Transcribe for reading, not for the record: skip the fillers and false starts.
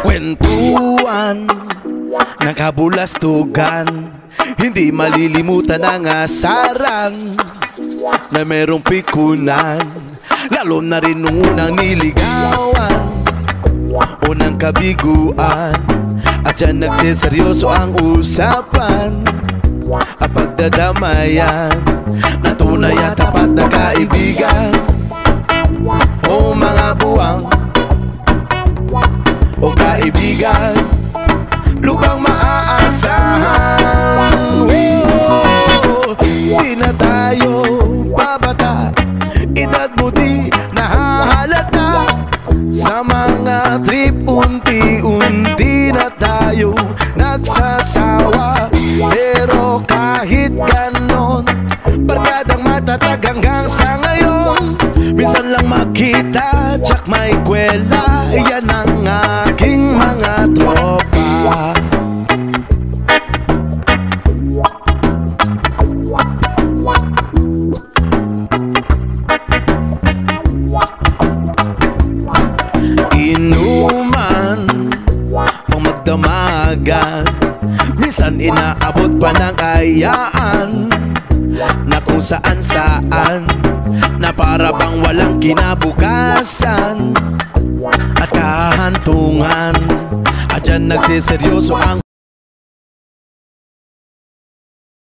Kwentuhan ng kabulastugan, hindi malilimutan ang asaran na merong pikunan, lalo na rin nung unang niligawan, unang kabiguan. At dyan nagseseryoso ang usapan at pagdadamayan na tunay at tapat na kaibigan. O mga buwang o kaibigan, lubang maaasahan. Di na tayo babata, edad mo di nahahalata. Sa mga trip unti-unti na tayo nagsasawa. Pero kahit ganon, barkadang matatag hanggang sa ngayon. Minsan lang makita, tsak may kwela, yan ang aking mga tropa. Inuman pang magdamagan, minsan inaabot pa ng ayaan na kung saan-saan, na para bang walang kinabukasan at kahantungan. At dyan nagsiseryoso ang